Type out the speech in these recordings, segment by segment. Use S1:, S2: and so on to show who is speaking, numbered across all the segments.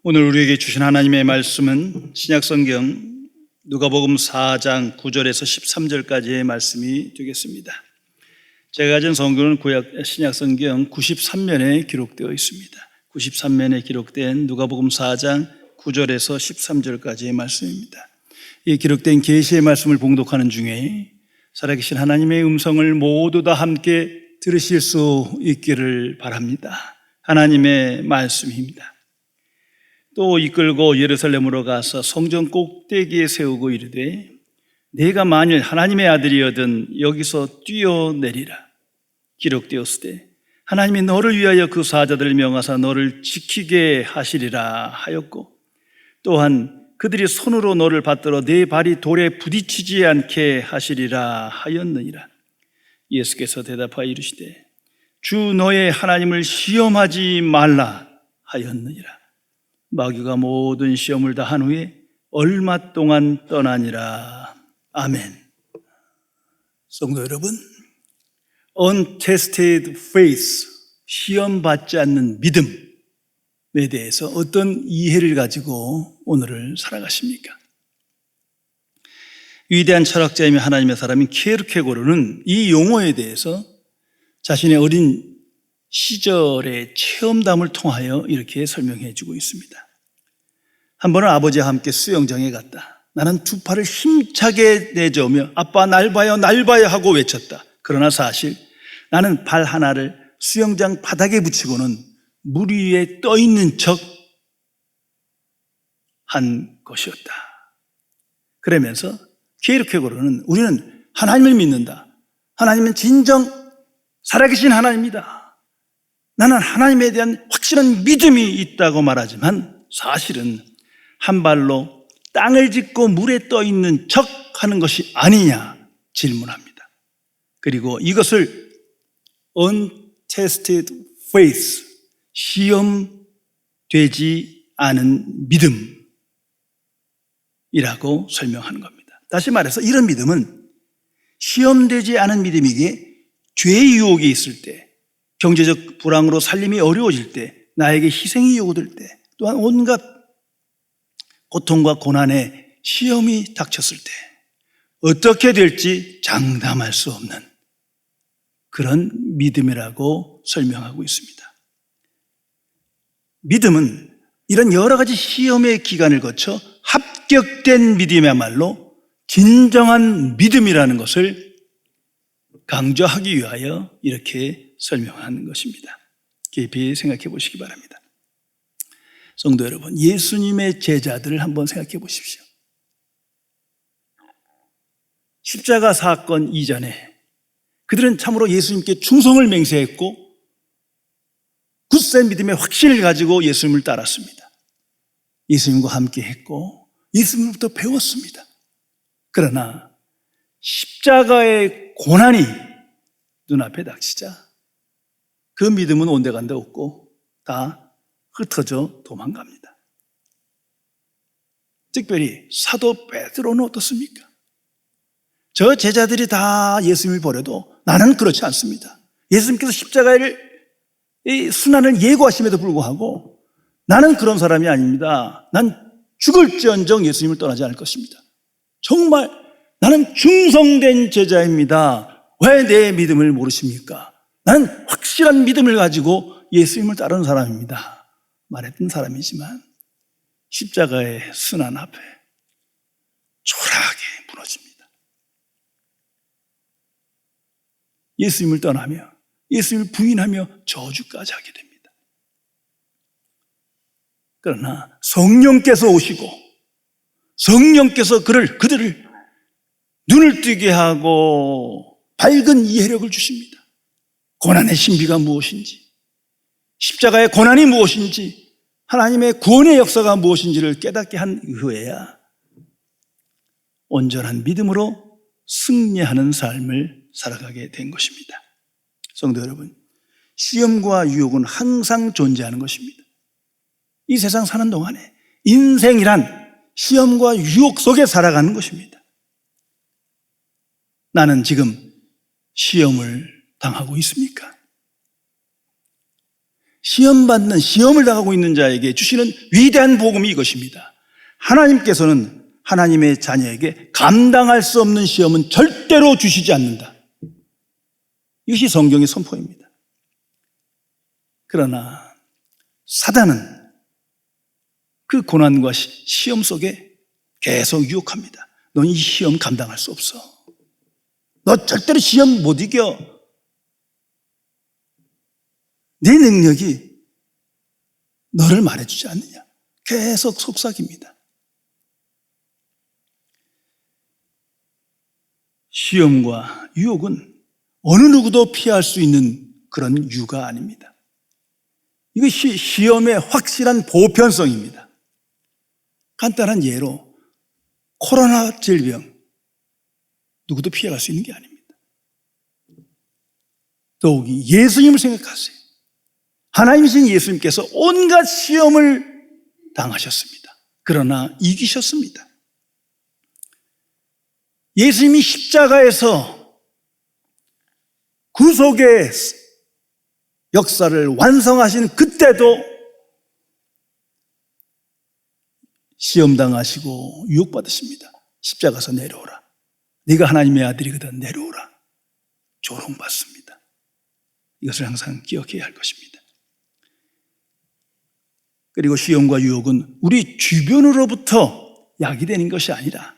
S1: 오늘 우리에게 주신 하나님의 말씀은 신약성경 누가복음 4장 9절에서 13절까지의 말씀이 되겠습니다. 제가 가진 성경은 신약성경 93면에 기록되어 있습니다. 93면에 기록된 누가복음 4장 9절에서 13절까지의 말씀입니다. 이 기록된 계시의 말씀을 봉독하는 중에 살아계신 하나님의 음성을 모두 다 함께 들으실 수 있기를 바랍니다. 하나님의 말씀입니다. 또 이끌고 예루살렘으로 가서 성전 꼭대기에 세우고 이르되 내가 만일 하나님의 아들이여든 여기서 뛰어내리라. 기록되었으되 하나님이 너를 위하여 그 사자들을 명하사 너를 지키게 하시리라 하였고, 또한 그들이 손으로 너를 받들어 네 발이 돌에 부딪히지 않게 하시리라 하였느니라. 예수께서 대답하여 이르시되 주 너의 하나님을 시험하지 말라 하였느니라. 마귀가 모든 시험을 다 한 후에 얼마 동안 떠나니라. 아멘. 성도 여러분, untested faith, 시험받지 않는 믿음에 대해서 어떤 이해를 가지고 오늘을 살아가십니까? 위대한 철학자이며 하나님의 사람인 키에르케고르는 이 용어에 대해서 자신의 어린 시절의 체험담을 통하여 이렇게 설명해 주고 있습니다. 한 번은 아버지와 함께 수영장에 갔다. 나는 두 팔을 힘차게 내저으며 아빠 날 봐요 날 봐요 하고 외쳤다. 그러나 사실 나는 발 하나를 수영장 바닥에 붙이고는 물 위에 떠 있는 척 한 것이었다. 그러면서 키에르케고르는 우리는 하나님을 믿는다. 하나님은 진정 살아계신 하나님이다. 나는 하나님에 대한 확실한 믿음이 있다고 말하지만 사실은 한 발로 땅을 짚고 물에 떠 있는 척 하는 것이 아니냐 질문합니다. 그리고 이것을 untested faith, 시험되지 않은 믿음이라고 설명하는 겁니다. 다시 말해서 이런 믿음은 시험되지 않은 믿음이기에 죄의 유혹이 있을 때, 경제적 불황으로 살림이 어려워질 때, 나에게 희생이 요구될 때, 또한 온갖 고통과 고난의 시험이 닥쳤을 때 어떻게 될지 장담할 수 없는 그런 믿음이라고 설명하고 있습니다. 믿음은 이런 여러 가지 시험의 기간을 거쳐 합격된 믿음이야말로 진정한 믿음이라는 것을 강조하기 위하여 이렇게 설명하는 것입니다. 깊이 생각해 보시기 바랍니다. 성도 여러분, 예수님의 제자들을 한번 생각해 보십시오. 십자가 사건 이전에 그들은 참으로 예수님께 충성을 맹세했고 굳센 믿음의 확신을 가지고 예수님을 따랐습니다. 예수님과 함께 했고 예수님으로부터 배웠습니다. 그러나 십자가의 고난이 눈앞에 닥치자 그 믿음은 온데간데 없고 다 흩어져 도망갑니다. 특별히 사도 베드로는 어떻습니까? 저 제자들이 다 예수님을 버려도 나는 그렇지 않습니다. 예수님께서 십자가의 순환을 예고하심에도 불구하고 나는 그런 사람이 아닙니다. 난 죽을지언정 예수님을 떠나지 않을 것입니다. 정말 나는 충성된 제자입니다. 왜 내 믿음을 모르십니까? 나는 확실한 믿음을 가지고 예수님을 따르는 사람입니다. 말했던 사람이지만 십자가의 순환 앞에 초라하게 무너집니다. 예수님을 떠나며 예수님을 부인하며 저주까지 하게 됩니다. 그러나 성령께서 오시고 성령께서 그들을 눈을 뜨게 하고 밝은 이해력을 주십니다. 고난의 신비가 무엇인지, 십자가의 고난이 무엇인지, 하나님의 구원의 역사가 무엇인지를 깨닫게 한 이후에야 온전한 믿음으로 승리하는 삶을 살아가게 된 것입니다. 성도 여러분, 시험과 유혹은 항상 존재하는 것입니다. 이 세상 사는 동안에 인생이란 시험과 유혹 속에 살아가는 것입니다. 나는 지금 시험을 당하고 있습니까? 시험을 당하고 있는 자에게 주시는 위대한 복음이 이것입니다. 하나님께서는 하나님의 자녀에게 감당할 수 없는 시험은 절대로 주시지 않는다. 이것이 성경의 선포입니다. 그러나 사단은 그 고난과 시험 속에 계속 유혹합니다. 넌 이 시험 감당할 수 없어. 너 절대로 시험 못 이겨. 네 능력이 너를 말해주지 않느냐. 계속 속삭입니다. 시험과 유혹은 어느 누구도 피할 수 있는 그런 유가 아닙니다. 이것이 시험의 확실한 보편성입니다. 간단한 예로 코로나 질병, 누구도 피해갈 수 있는 게 아닙니다. 더욱이 예수님을 생각하세요. 하나님이신 예수님께서 온갖 시험을 당하셨습니다. 그러나 이기셨습니다. 예수님이 십자가에서 구속의 역사를 완성하신 그때도 시험당하시고 유혹받으십니다. 십자가에서 내려오라. 네가 하나님의 아들이거든 내려오라. 조롱받습니다. 이것을 항상 기억해야 할 것입니다. 그리고 시험과 유혹은 우리 주변으로부터 야기되는 것이 아니라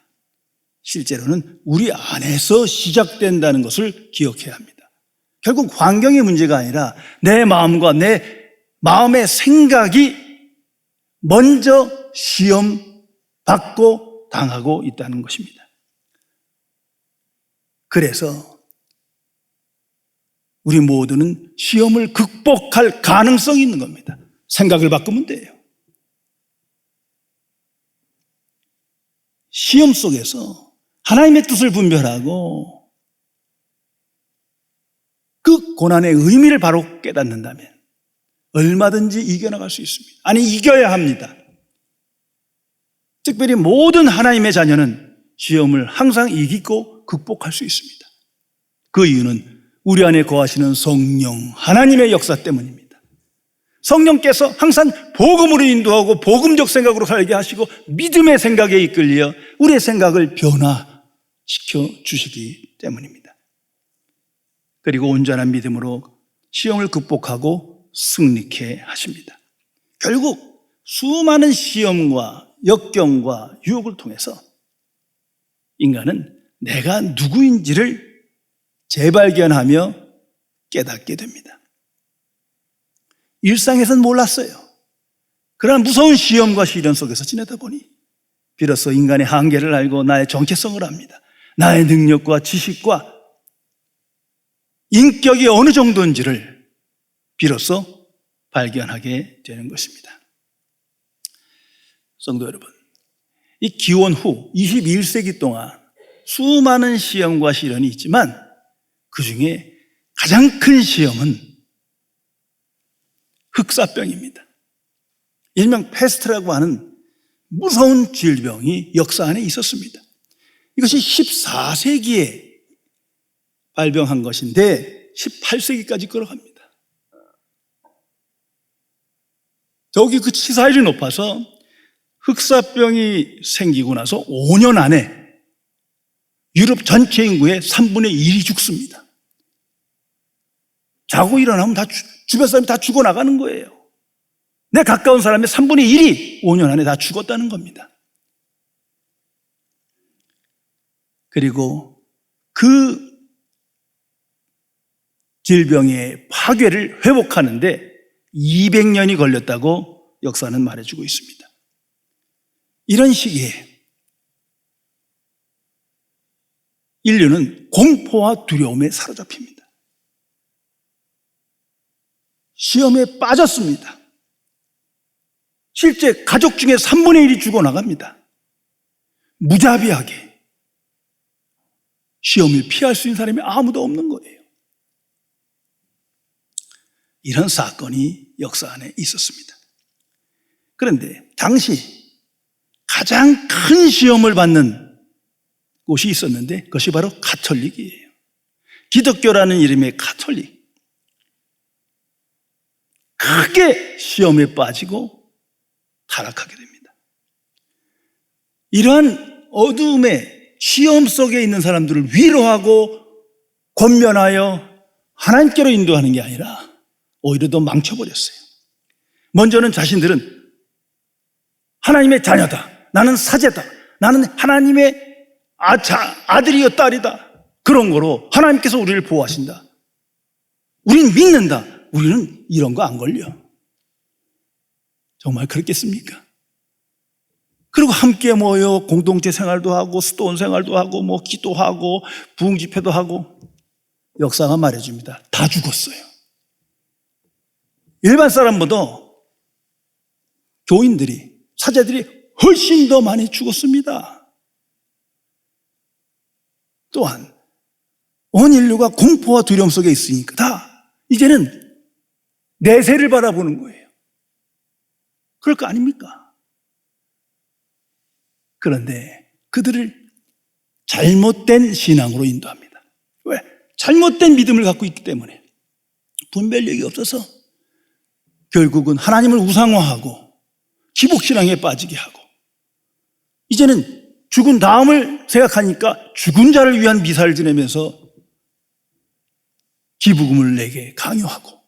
S1: 실제로는 우리 안에서 시작된다는 것을 기억해야 합니다. 결국 환경의 문제가 아니라 내 마음과 내 마음의 생각이 먼저 시험받고 당하고 있다는 것입니다. 그래서 우리 모두는 시험을 극복할 가능성이 있는 겁니다. 생각을 바꾸면 돼요. 시험 속에서 하나님의 뜻을 분별하고 그 고난의 의미를 바로 깨닫는다면 얼마든지 이겨나갈 수 있습니다. 아니, 이겨야 합니다. 특별히 모든 하나님의 자녀는 시험을 항상 이기고 극복할 수 있습니다. 그 이유는 우리 안에 거하시는 성령, 하나님의 역사 때문입니다. 성령께서 항상 복음으로 인도하고 복음적 생각으로 살게 하시고 믿음의 생각에 이끌려 우리의 생각을 변화시켜 주시기 때문입니다. 그리고 온전한 믿음으로 시험을 극복하고 승리케 하십니다. 결국 수많은 시험과 역경과 유혹을 통해서 인간은 내가 누구인지를 재발견하며 깨닫게 됩니다. 일상에서는 몰랐어요. 그러나 무서운 시험과 시련 속에서 지내다 보니 비로소 인간의 한계를 알고 나의 정체성을 압니다. 나의 능력과 지식과 인격이 어느 정도인지를 비로소 발견하게 되는 것입니다. 성도 여러분, 이 기원 후 21세기 동안 수많은 시험과 시련이 있지만 그 중에 가장 큰 시험은 흑사병입니다. 일명 패스트라고 하는 무서운 질병이 역사 안에 있었습니다. 이것이 14세기에 발병한 것인데 18세기까지 끌어갑니다. 더욱이 그 치사율이 높아서 흑사병이 생기고 나서 5년 안에 유럽 전체 인구의 3분의 1이 죽습니다. 자고 일어나면 주변 사람이 다 죽어나가는 거예요. 내 가까운 사람의 3분의 1이 5년 안에 다 죽었다는 겁니다. 그리고 그 질병의 파괴를 회복하는데 200년이 걸렸다고 역사는 말해주고 있습니다. 이런 시기에 인류는 공포와 두려움에 사로잡힙니다. 시험에 빠졌습니다. 실제 가족 중에 3분의 1이 죽어나갑니다. 무자비하게 시험을 피할 수 있는 사람이 아무도 없는 거예요. 이런 사건이 역사 안에 있었습니다. 그런데 당시 가장 큰 시험을 받는 곳이 있었는데 그것이 바로 가톨릭이에요. 기독교라는 이름의 가톨릭. 크게 시험에 빠지고 타락하게 됩니다. 이러한 어두움의 시험 속에 있는 사람들을 위로하고 권면하여 하나님께로 인도하는 게 아니라 오히려 더 망쳐버렸어요. 먼저는 자신들은 하나님의 자녀다, 나는 사제다, 나는 하나님의 아들이여 딸이다, 그런 거로 하나님께서 우리를 보호하신다, 우리는 믿는다, 우리는 이런 거 안 걸려. 정말 그렇겠습니까? 그리고 함께 모여 공동체 생활도 하고 수도원 생활도 하고 뭐 기도하고 부흥 집회도 하고, 역사가 말해줍니다. 다 죽었어요. 일반 사람보다 교인들이, 사제들이 훨씬 더 많이 죽었습니다. 또한 온 인류가 공포와 두려움 속에 있으니까 다 이제는 내세를 바라보는 거예요. 그럴 거 아닙니까? 그런데 그들을 잘못된 신앙으로 인도합니다. 왜? 잘못된 믿음을 갖고 있기 때문에, 분별력이 없어서 결국은 하나님을 우상화하고 기복신앙에 빠지게 하고, 이제는 죽은 다음을 생각하니까 죽은 자를 위한 미사를 지내면서 기부금을 내게 강요하고,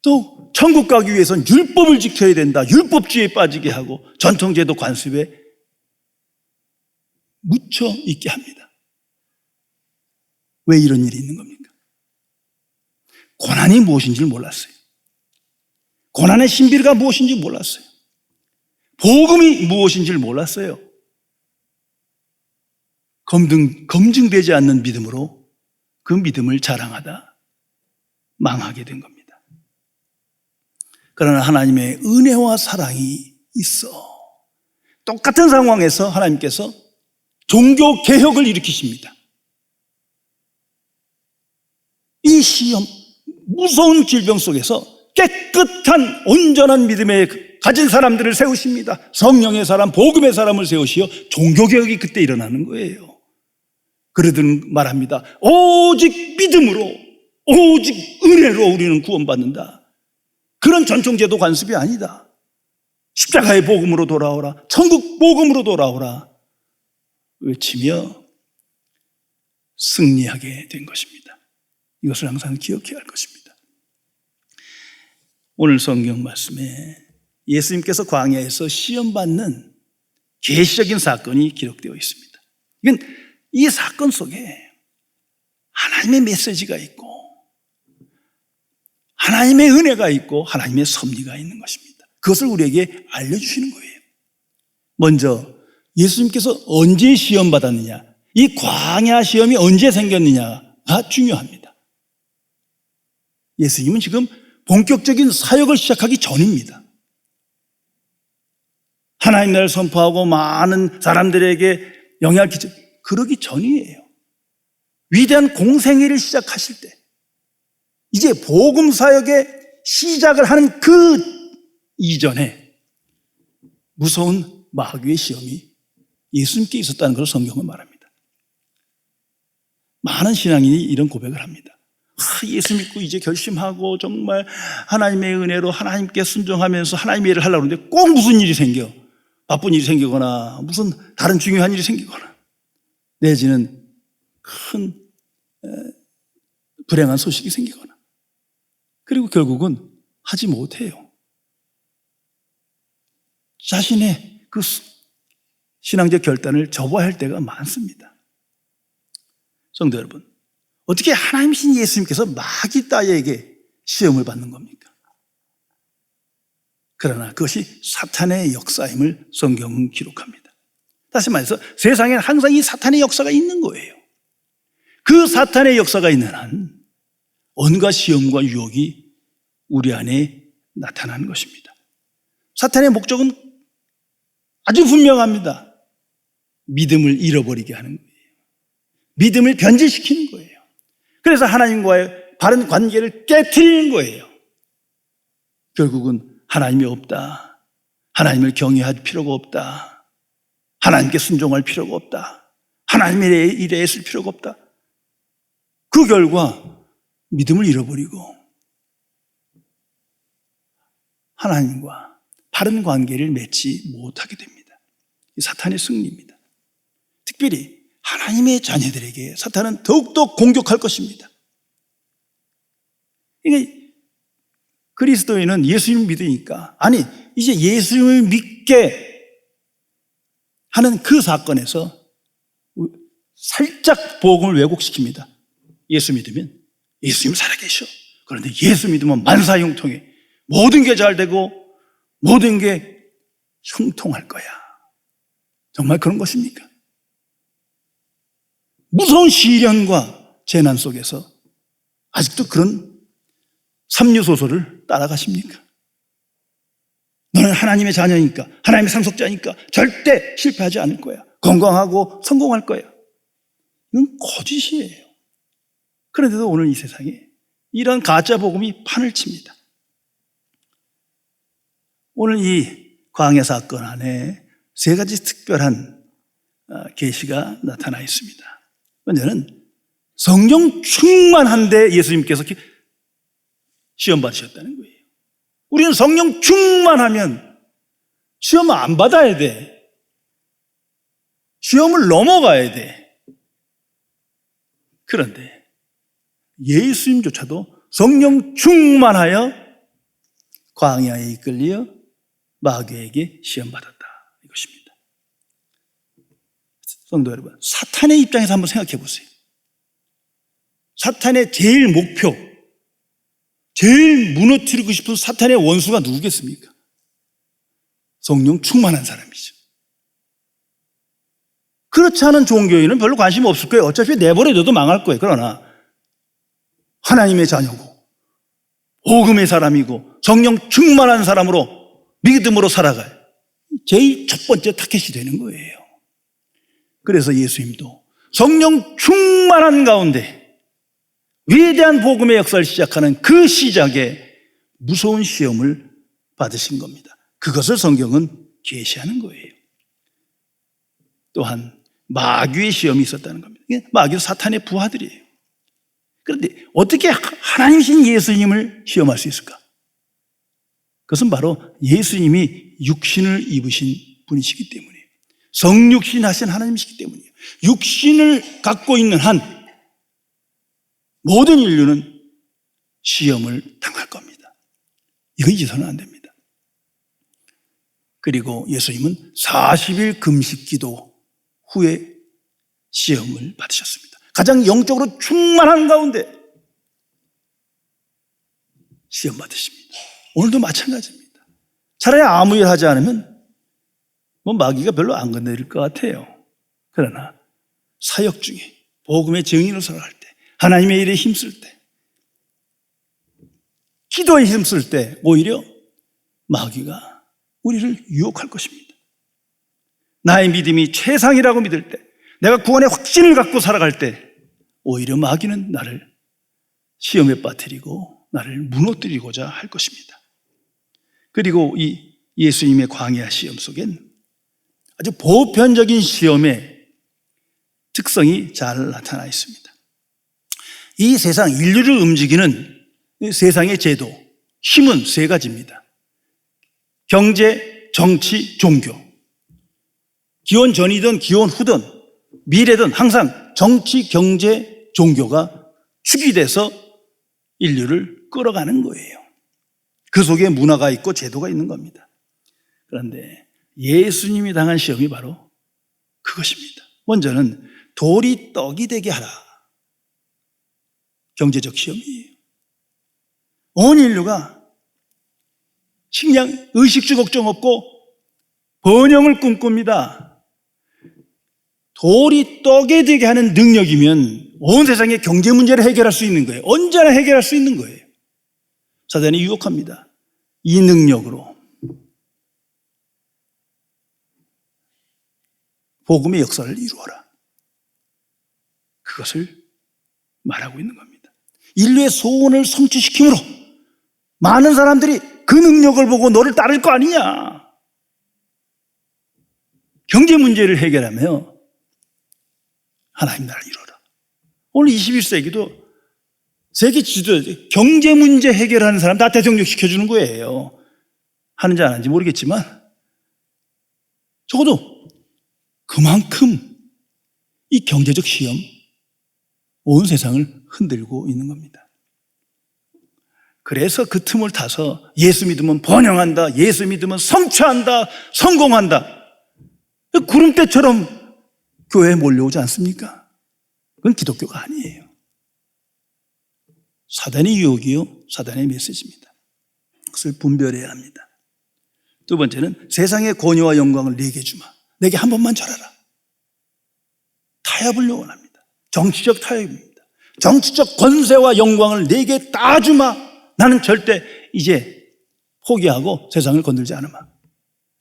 S1: 또 천국 가기 위해서는 율법을 지켜야 된다, 율법주의에 빠지게 하고 전통제도 관습에 묻혀 있게 합니다. 왜 이런 일이 있는 겁니까? 고난이 무엇인지를 몰랐어요. 고난의 신비가 무엇인지 몰랐어요. 복음이 무엇인지를 몰랐어요. 검증되지 않는 믿음으로 그 믿음을 자랑하다 망하게 된 겁니다. 그러나 하나님의 은혜와 사랑이 있어 똑같은 상황에서 하나님께서 종교 개혁을 일으키십니다. 이 시험, 무서운 질병 속에서 깨끗한 온전한 믿음에 가진 사람들을 세우십니다. 성령의 사람, 복음의 사람을 세우시어 종교개혁이 그때 일어나는 거예요. 그러든 말합니다. 오직 믿음으로, 오직 은혜로 우리는 구원받는다. 그런 전통제도 관습이 아니다. 십자가의 복음으로 돌아오라, 천국 복음으로 돌아오라 외치며 승리하게 된 것입니다. 이것을 항상 기억해야 할 것입니다. 오늘 성경 말씀에 예수님께서 광야에서 시험받는 계시적인 사건이 기록되어 있습니다. 이건 이 사건 속에 하나님의 메시지가 있고 하나님의 은혜가 있고 하나님의 섭리가 있는 것입니다. 그것을 우리에게 알려주시는 거예요. 먼저 예수님께서 언제 시험받았느냐, 이 광야 시험이 언제 생겼느냐가 중요합니다. 예수님은 지금 본격적인 사역을 시작하기 전입니다. 하나님 나라를 선포하고 많은 사람들에게 영향을 끼쳐, 그러기 전이에요. 위대한 공생애를 시작하실 때, 이제 복음 사역의 시작을 하는 그 이전에 무서운 마귀의 시험이 예수님께 있었다는 것을 성경은 말합니다. 많은 신앙인이 이런 고백을 합니다. 예수 믿고 이제 결심하고 정말 하나님의 은혜로 하나님께 순종하면서 하나님의 일을 하려고 하는데 꼭 무슨 일이 생겨, 바쁜 일이 생기거나 무슨 다른 중요한 일이 생기거나 내지는 큰 불행한 소식이 생기거나, 그리고 결국은 하지 못해요. 자신의 그 신앙적 결단을 접어야 할 때가 많습니다. 성도 여러분, 어떻게 하나님이신 예수님께서 마귀 따위에게 시험을 받는 겁니까? 그러나 그것이 사탄의 역사임을 성경은 기록합니다. 다시 말해서 세상에는 항상 이 사탄의 역사가 있는 거예요. 그 사탄의 역사가 있는 한 온갖 시험과 유혹이 우리 안에 나타나는 것입니다. 사탄의 목적은 아주 분명합니다. 믿음을 잃어버리게 하는 거예요. 믿음을 변질시키는 거예요. 그래서 하나님과의 바른 관계를 깨트리는 거예요. 결국은 하나님이 없다, 하나님을 경외할 필요가 없다, 하나님께 순종할 필요가 없다, 하나님의 일에 애쓸 필요가 없다. 그 결과 믿음을 잃어버리고 하나님과 바른 관계를 맺지 못하게 됩니다. 이 사탄의 승리입니다. 특별히 하나님의 자녀들에게 사탄은 더욱더 공격할 것입니다. 이게 그리스도인은 예수님을 믿으니까, 아니 이제 예수님을 믿게 하는 그 사건에서 살짝 복음을 왜곡시킵니다. 예수 믿으면 예수님 살아계셔. 그런데 예수 믿으면 만사형통해. 모든 게 잘 되고 모든 게 형통할 거야. 정말 그런 것입니까? 무서운 시련과 재난 속에서 아직도 그런 삼류소설을 따라가십니까? 너는 하나님의 자녀니까, 하나님의 상속자니까 절대 실패하지 않을 거야. 건강하고 성공할 거야. 이건 거짓이에요. 그런데도 오늘 이 세상에 이런 가짜 복음이 판을 칩니다. 오늘 이 광야 사건 안에 세 가지 특별한 계시가 나타나 있습니다. 먼저는 성령 충만한데 예수님께서 시험 받으셨다는 거예요. 우리는 성령 충만하면 시험 안 받아야 돼. 시험을 넘어가야 돼. 그런데 예수님조차도 성령 충만하여 광야에 이끌려 마귀에게 시험받았다. 이것입니다. 성도 여러분, 사탄의 입장에서 한번 생각해 보세요. 사탄의 제일 목표, 제일 무너뜨리고 싶은 사탄의 원수가 누구겠습니까? 성령 충만한 사람이죠. 그렇지 않은 종교인은 별로 관심 없을 거예요. 어차피 내버려둬도 망할 거예요. 그러나 하나님의 자녀고 복음의 사람이고 성령 충만한 사람으로 믿음으로 살아갈 제일 첫 번째 타겟이 되는 거예요. 그래서 예수님도 성령 충만한 가운데 위대한 복음의 역사를 시작하는 그 시작에 무서운 시험을 받으신 겁니다. 그것을 성경은 계시하는 거예요. 또한 마귀의 시험이 있었다는 겁니다. 마귀도 사탄의 부하들이에요. 그런데 어떻게 하나님이신 예수님을 시험할 수 있을까? 그것은 바로 예수님이 육신을 입으신 분이시기 때문이에요. 성육신 하신 하나님이시기 때문이에요. 육신을 갖고 있는 한 모든 인류는 시험을 당할 겁니다. 이거 잊어서는 안 됩니다. 그리고 예수님은 40일 금식 기도 후에 시험을 받으셨습니다. 가장 영적으로 충만한 가운데 시험 받으십니다. 오늘도 마찬가지입니다. 차라리 아무 일 하지 않으면 마귀가 별로 안 건드릴 것 같아요. 그러나 사역 중에 복음의 증인으로 살아갈 때, 하나님의 일에 힘쓸 때, 기도에 힘쓸 때 오히려 마귀가 우리를 유혹할 것입니다. 나의 믿음이 최상이라고 믿을 때, 내가 구원의 확신을 갖고 살아갈 때 오히려 마귀는 나를 시험에 빠뜨리고 나를 무너뜨리고자 할 것입니다. 그리고 이 예수님의 광야 시험 속엔 아주 보편적인 시험의 특성이 잘 나타나 있습니다. 이 세상 인류를 움직이는 세상의 제도, 힘은 세 가지입니다. 경제, 정치, 종교. 기원 전이든 기원 후든 미래든 항상 정치, 경제, 종교가 축이 돼서 인류를 끌어가는 거예요. 그 속에 문화가 있고 제도가 있는 겁니다. 그런데 예수님이 당한 시험이 바로 그것입니다. 먼저는 돌이 떡이 되게 하라. 경제적 시험이에요. 온 인류가 식량, 의식주 걱정 없고 번영을 꿈꿉니다. 돌이 떡이 되게 하는 능력이면 온 세상의 경제 문제를 해결할 수 있는 거예요. 언제나 해결할 수 있는 거예요. 사단이 유혹합니다. 이 능력으로 복음의 역사를 이루어라. 그것을 말하고 있는 겁니다. 인류의 소원을 성취시킴으로 많은 사람들이 그 능력을 보고 너를 따를 거 아니냐. 경제 문제를 해결하며 하나님 나라를 이루어라. 오늘 21세기도 세계 지도 경제 문제 해결하는 사람 다 대통령 시켜주는 거예요. 하는지 안 하는지 모르겠지만 적어도 그만큼 이 경제적 시험 온 세상을 흔들고 있는 겁니다. 그래서 그 틈을 타서 예수 믿으면 번영한다, 예수 믿으면 성취한다, 성공한다, 구름대처럼 교회에 몰려오지 않습니까? 그건 기독교가 아니에요. 사단의 유혹이요, 사단의 메시지입니다. 그것을 분별해야 합니다. 두 번째는 세상의 권위와 영광을 내게 주마. 내게 한 번만 절하라. 타협을 요원합니다. 정치적 타협입니다. 정치적 권세와 영광을 내게 다 주마. 나는 절대 이제 포기하고 세상을 건들지 않으마.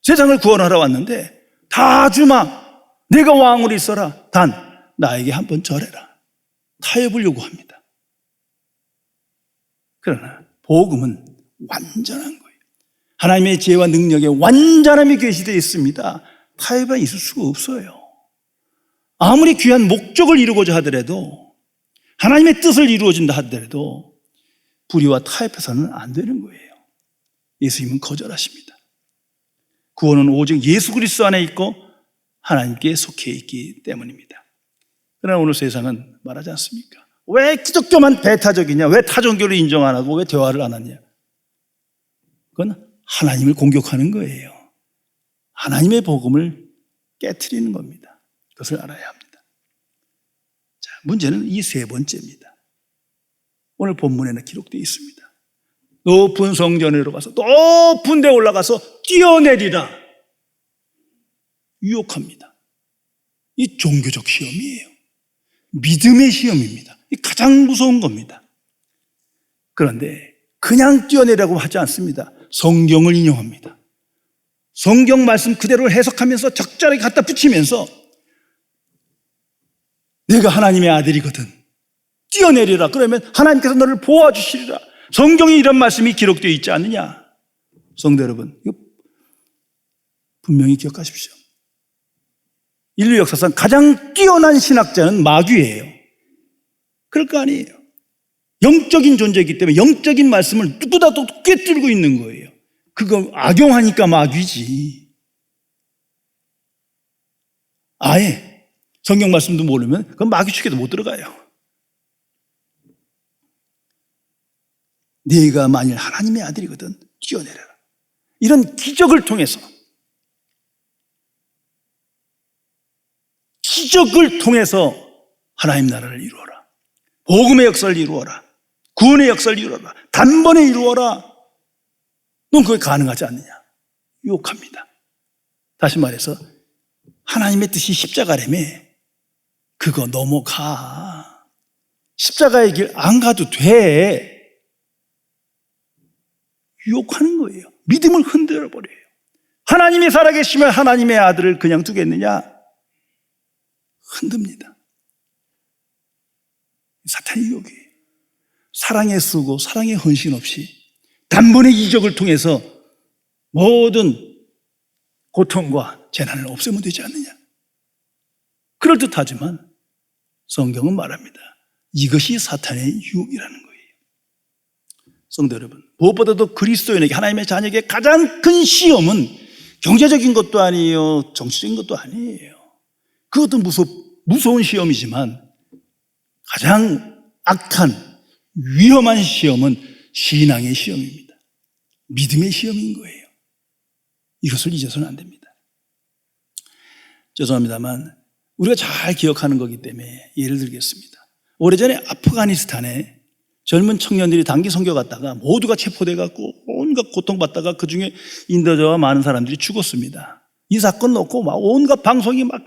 S1: 세상을 구원하러 왔는데 다 주마. 내가 왕으로 있어라. 단 나에게 한 번 절해라. 타협을 요구합니다. 그러나 복음은 완전한 거예요. 하나님의 지혜와 능력에 완전함이 계시되어 있습니다. 타협은 있을 수가 없어요. 아무리 귀한 목적을 이루고자 하더라도, 하나님의 뜻을 이루어진다 하더라도 불의와 타협해서는 안 되는 거예요. 예수님은 거절하십니다. 구원은 오직 예수 그리스도 안에 있고 하나님께 속해 있기 때문입니다. 그러나 오늘 세상은 말하지 않습니까? 왜 기독교만 배타적이냐? 왜 타종교를 인정 안 하고 왜 대화를 안 하냐? 그건 하나님을 공격하는 거예요. 하나님의 복음을 깨트리는 겁니다. 그것을 알아야 합니다. 자, 문제는 이 세 번째입니다. 오늘 본문에는 기록되어 있습니다. 높은 성전으로 가서 높은 데 올라가서 뛰어내리라. 유혹합니다. 이 종교적 시험이에요. 믿음의 시험입니다. 이 가장 무서운 겁니다. 그런데 그냥 뛰어내라고 하지 않습니다. 성경을 인용합니다. 성경 말씀 그대로 해석하면서 적절하게 갖다 붙이면서 내가 하나님의 아들이거든. 뛰어내리라. 그러면 하나님께서 너를 보호해주시리라. 성경에 이런 말씀이 기록되어 있지 않느냐? 성도 여러분, 이거 분명히 기억하십시오. 인류 역사상 가장 뛰어난 신학자는 마귀예요. 그럴 거 아니에요. 영적인 존재이기 때문에 영적인 말씀을 누구라도 꿰뚫고 있는 거예요. 그거 악용하니까 마귀지. 아예 성경 말씀도 모르면 그건 마귀 축에도 못 들어가요. 네가 만일 하나님의 아들이거든 뛰어내려라. 이런 기적을 통해서 하나님 나라를 이루어라. 복음의 역사를 이루어라. 구원의 역사를 이루어라. 단번에 이루어라. 넌 그게 가능하지 않느냐? 유혹합니다. 다시 말해서 하나님의 뜻이 십자가라며 그거 넘어가. 십자가의 길 안 가도 돼. 유혹하는 거예요. 믿음을 흔들어버려요. 하나님이 살아계시면 하나님의 아들을 그냥 두겠느냐? 흔듭니다. 사탄의 유혹이에요. 사랑에 쓰고 사랑에 헌신 없이 단번에 이적을 통해서 모든 고통과 재난을 없애면 되지 않느냐? 그럴듯하지만 성경은 말합니다. 이것이 사탄의 유혹이라는 거예요. 성도 여러분, 무엇보다도 그리스도인에게, 하나님의 자녀에게 가장 큰 시험은 경제적인 것도 아니에요. 정치적인 것도 아니에요. 그것도 무서운 시험이지만 가장 악한 위험한 시험은 신앙의 시험입니다. 믿음의 시험인 거예요. 이것을 잊어서는 안 됩니다. 죄송합니다만 우리가 잘 기억하는 거기 때문에 예를 들겠습니다. 오래전에 아프가니스탄에 젊은 청년들이 단기 선교 갔다가 모두가 체포돼갖고 온갖 고통받다가 그중에 인도자와 많은 사람들이 죽었습니다. 이 사건 놓고 막 온갖 방송이 막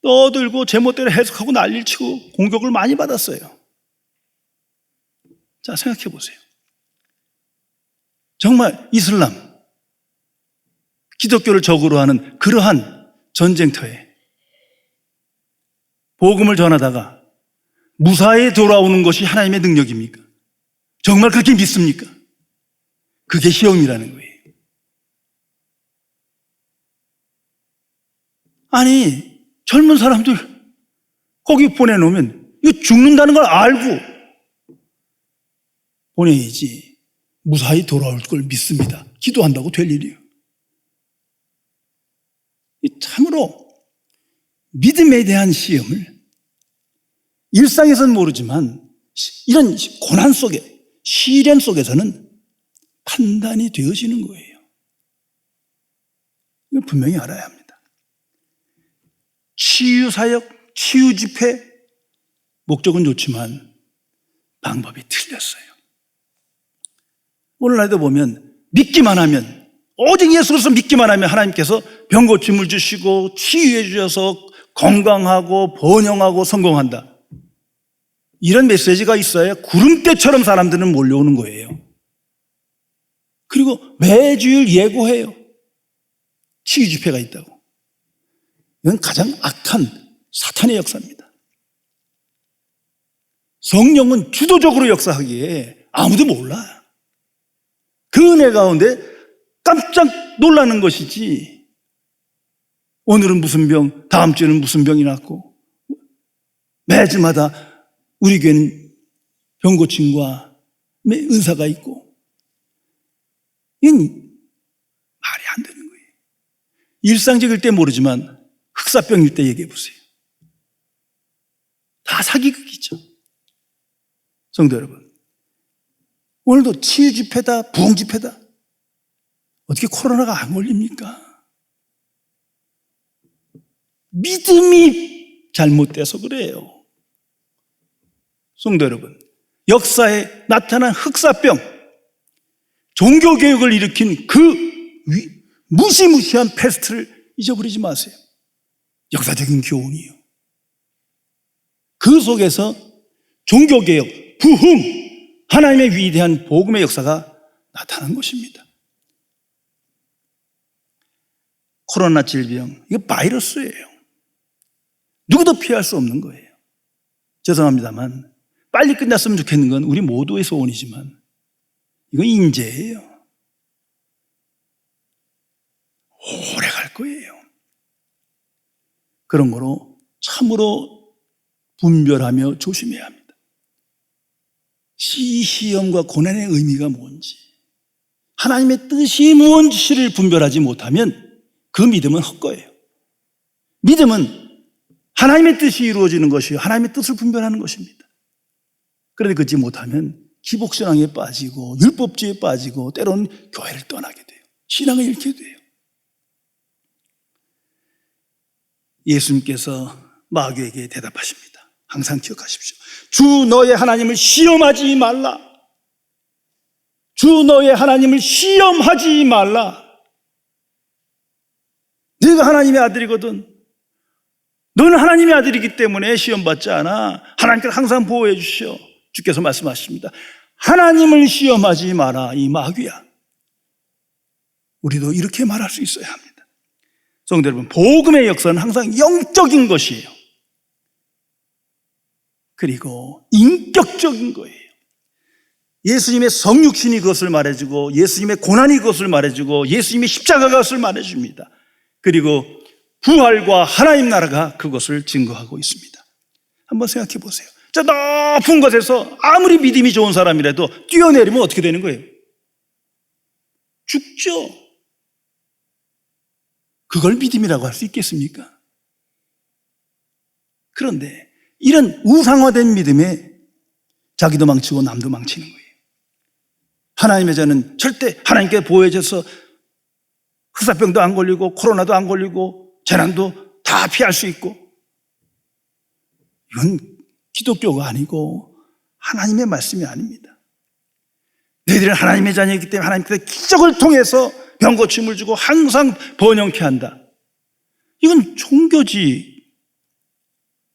S1: 떠들고 제멋대로 해석하고 난리를 치고 공격을 많이 받았어요. 자, 생각해 보세요. 정말 이슬람, 기독교를 적으로 하는 그러한 전쟁터에 복음을 전하다가 무사히 돌아오는 것이 하나님의 능력입니까? 정말 그렇게 믿습니까? 그게 시험이라는 거예요. 아니, 젊은 사람들 거기 보내놓으면 이거 죽는다는 걸 알고 보내야지. 무사히 돌아올 걸 믿습니다. 기도한다고 될 일이에요. 참으로 믿음에 대한 시험을 일상에서는 모르지만 이런 고난 속에, 시련 속에서는 판단이 되어지는 거예요. 이걸 분명히 알아야 합니다. 치유사역, 치유집회 목적은 좋지만 방법이 틀렸어요. 오늘날도 보면 믿기만 하면, 오직 예수로서 믿기만 하면 하나님께서 병 고침을 주시고 치유해 주셔서 건강하고 번영하고 성공한다. 이런 메시지가 있어야 구름대처럼 사람들은 몰려오는 거예요. 그리고 매주일 예고해요. 치유 집회가 있다고. 이건 가장 악한 사탄의 역사입니다. 성령은 주도적으로 역사하기에 아무도 몰라. 그 은혜 가운데 깜짝 놀라는 것이지, 오늘은 무슨 병, 다음 주에는 무슨 병이 났고, 매주마다 우리 교회는 병고침과 은사가 있고, 이건 말이 안 되는 거예요. 일상적일 때 모르지만 흑사병일 때 얘기해 보세요. 다 사기극이죠. 성도 여러분, 오늘도 치유 집회다, 부흥 집회다. 어떻게 코로나가 안 걸립니까? 믿음이 잘못돼서 그래요. 성도 여러분, 역사에 나타난 흑사병, 종교개혁을 일으킨 그 무시무시한 패스트를 잊어버리지 마세요. 역사적인 교훈이에요. 그 속에서 종교개혁, 부흥, 하나님의 위대한 복음의 역사가 나타난 것입니다. 코로나 질병, 이거 바이러스예요. 누구도 피할 수 없는 거예요. 죄송합니다만 빨리 끝났으면 좋겠는 건 우리 모두의 소원이지만 이건 인재예요. 오래 갈 거예요. 그런 거로 참으로 분별하며 조심해야 합니다. 시험과 고난의 의미가 뭔지, 하나님의 뜻이 무엇인지를 분별하지 못하면 그 믿음은 헛거예요. 믿음은 하나님의 뜻이 이루어지는 것이요, 하나님의 뜻을 분별하는 것입니다. 그런데 그렇지 못하면 기복신앙에 빠지고 율법주의에 빠지고 때로는 교회를 떠나게 돼요. 신앙을 잃게 돼요. 예수님께서 마귀에게 대답하십니다. 항상 기억하십시오. 주 너의 하나님을 시험하지 말라. 주 너의 하나님을 시험하지 말라. 네가 하나님의 아들이거든. 너는 하나님의 아들이기 때문에 시험받지 않아. 하나님께서 항상 보호해 주시오. 주께서 말씀하십니다. 하나님을 시험하지 마라, 이 마귀야. 우리도 이렇게 말할 수 있어야 합니다. 성도 여러분, 복음의 역사는 항상 영적인 것이에요. 그리고 인격적인 거예요. 예수님의 성육신이 그것을 말해주고, 예수님의 고난이 그것을 말해주고, 예수님의 십자가가 그것을 말해줍니다. 그리고 부활과 하나님 나라가 그것을 증거하고 있습니다. 한번 생각해 보세요. 저 높은 곳에서 아무리 믿음이 좋은 사람이라도 뛰어내리면 어떻게 되는 거예요? 죽죠. 그걸 믿음이라고 할 수 있겠습니까? 그런데 이런 우상화된 믿음에 자기도 망치고 남도 망치는 거예요. 하나님의 자는 절대 하나님께 보호해줘서 흑사병도 안 걸리고 코로나도 안 걸리고 재난도 다 피할 수 있고, 이건 기독교가 아니고 하나님의 말씀이 아닙니다. 너희들은 하나님의 자녀이기 때문에 하나님께서 기적을 통해서 병고침을 주고 항상 번영케 한다. 이건 종교지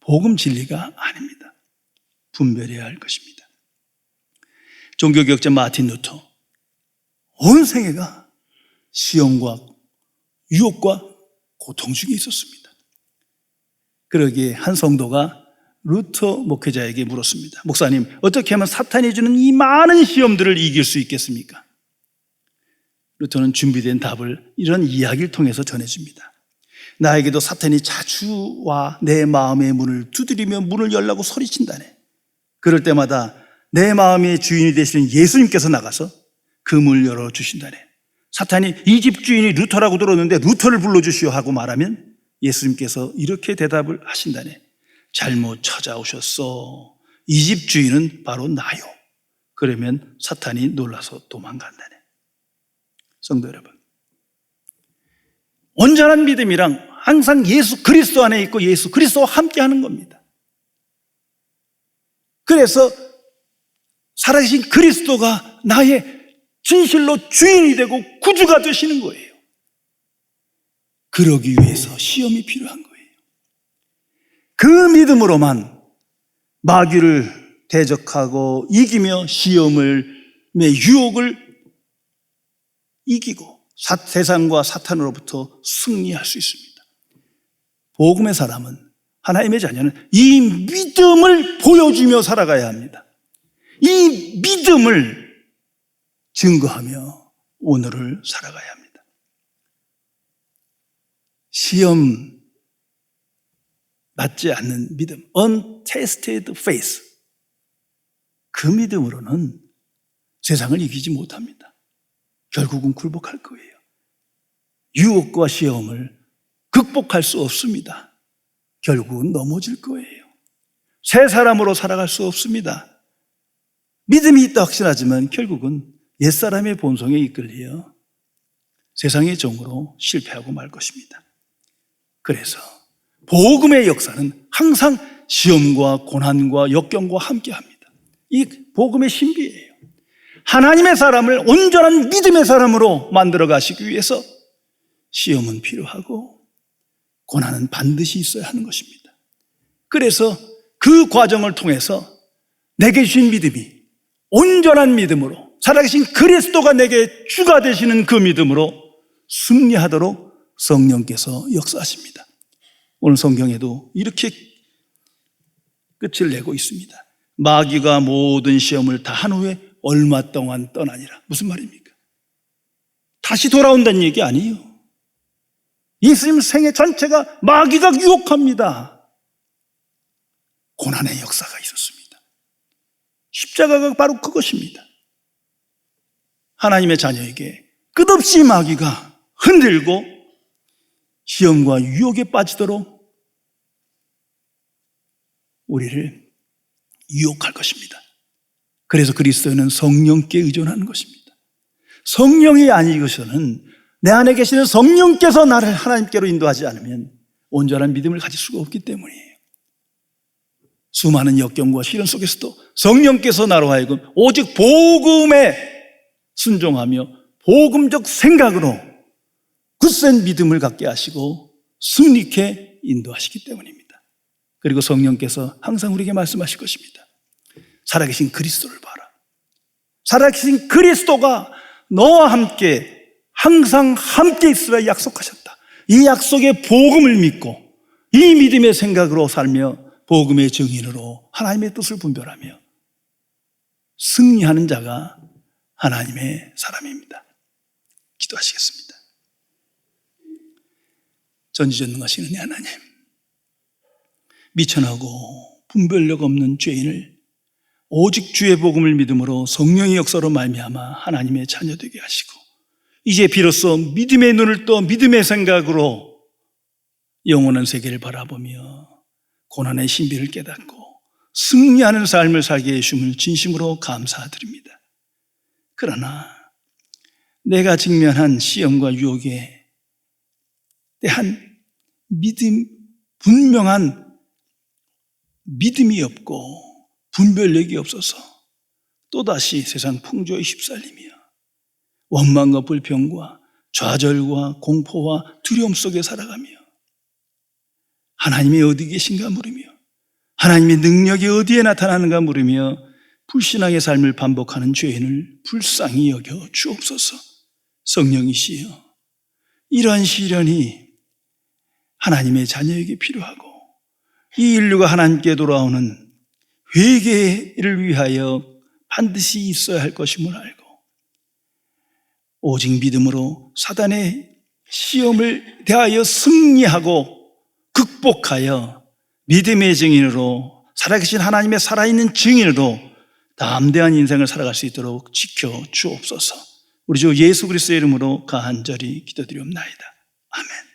S1: 복음 진리가 아닙니다. 분별해야 할 것입니다. 종교개혁자 마틴 루터, 온 생애가 시험과 유혹과 고통 중에 있었습니다. 그러기에 한 성도가 루터 목회자에게 물었습니다. 목사님, 어떻게 하면 사탄이 주는 이 많은 시험들을 이길 수 있겠습니까? 루터는 준비된 답을 이런 이야기를 통해서 전해줍니다. 나에게도 사탄이 자주 와 내 마음의 문을 두드리며 문을 열라고 소리친다네. 그럴 때마다 내 마음의 주인이 되시는 예수님께서 나가서 금을 열어주신다네. 사탄이 이 집 주인이 루터라고 들었는데 루터를 불러주시오 하고 말하면 예수님께서 이렇게 대답을 하신다네. 잘못 찾아오셨어. 이 집 주인은 바로 나요. 그러면 사탄이 놀라서 도망간다네. 성도 여러분, 온전한 믿음이랑 항상 예수 그리스도 안에 있고 예수 그리스도와 함께 하는 겁니다. 그래서 살아계신 그리스도가 나의 진실로 주인이 되고 구주가 되시는 거예요. 그러기 위해서 시험이 필요한 거예요. 그 믿음으로만 마귀를 대적하고 이기며 시험의 유혹을 이기고 세상과 사탄으로부터 승리할 수 있습니다. 복음의 사람은, 하나님의 자녀는 이 믿음을 보여주며 살아가야 합니다. 이 믿음을 증거하며 오늘을 살아가야 합니다. 시험 받지 않는 믿음, untested faith, 그 믿음으로는 세상을 이기지 못합니다. 결국은 굴복할 거예요. 유혹과 시험을 극복할 수 없습니다. 결국은 넘어질 거예요. 새 사람으로 살아갈 수 없습니다. 믿음이 있다 확신하지만 결국은 옛사람의 본성에 이끌려 세상의 종으로 실패하고 말 것입니다. 그래서 복음의 역사는 항상 시험과 고난과 역경과 함께합니다. 이 복음의 신비예요. 하나님의 사람을 온전한 믿음의 사람으로 만들어 가시기 위해서 시험은 필요하고 고난은 반드시 있어야 하는 것입니다. 그래서 그 과정을 통해서 내게 주신 믿음이 온전한 믿음으로, 살아계신 그리스도가 내게 주가 되시는 그 믿음으로 승리하도록 성령께서 역사하십니다. 오늘 성경에도 이렇게 끝을 내고 있습니다. 마귀가 모든 시험을 다 한 후에 얼마 동안 떠나니라. 무슨 말입니까? 다시 돌아온다는 얘기 아니에요. 예수님 생애 전체가 마귀가 유혹합니다. 고난의 역사가 있었습니다. 십자가가 바로 그것입니다. 하나님의 자녀에게 끝없이 마귀가 흔들고 시험과 유혹에 빠지도록 우리를 유혹할 것입니다. 그래서 그리스도는 성령께 의존하는 것입니다. 성령이 아니고서는 내 안에 계시는 성령께서 나를 하나님께로 인도하지 않으면 온전한 믿음을 가질 수가 없기 때문이에요. 수많은 역경과 시련 속에서도 성령께서 나로 하여금 오직 복음에 순종하며 복음적 생각으로 굳센 믿음을 갖게 하시고 승리케 인도하시기 때문입니다. 그리고 성령께서 항상 우리에게 말씀하실 것입니다. 살아계신 그리스도를 봐라. 살아계신 그리스도가 너와 함께 항상 함께 있으라 약속하셨다. 이 약속의 복음을 믿고 이 믿음의 생각으로 살며 복음의 증인으로 하나님의 뜻을 분별하며 승리하는 자가 하나님의 사람입니다. 기도하시겠습니다. 전지전능하신 은혜 하나님, 미천하고 분별력 없는 죄인을 오직 주의 복음을 믿음으로 성령의 역사로 말미암아 하나님의 자녀 되게 하시고 이제 비로소 믿음의 눈을 떠 믿음의 생각으로 영원한 세계를 바라보며 고난의 신비를 깨닫고 승리하는 삶을 살게 해주심을 진심으로 감사드립니다. 그러나 내가 직면한 시험과 유혹에 대한 분명한 믿음이 없고 분별력이 없어서 또다시 세상 풍조에 휩쓸리며 원망과 불평과 좌절과 공포와 두려움 속에 살아가며 하나님이 어디 계신가 물으며 하나님의 능력이 어디에 나타나는가 물으며 불신앙의 삶을 반복하는 죄인을 불쌍히 여겨 주옵소서. 성령이시여, 이러한 시련이 하나님의 자녀에게 필요하고 이 인류가 하나님께 돌아오는 회개를 위하여 반드시 있어야 할 것임을 알고 오직 믿음으로 사단의 시험을 대하여 승리하고 극복하여 믿음의 증인으로 살아계신 하나님의 살아있는 증인으로 담대한 인생을 살아갈 수 있도록 지켜 주옵소서. 우리 주 예수 그리스도의 이름으로 간절히 기도드리옵나이다. 아멘.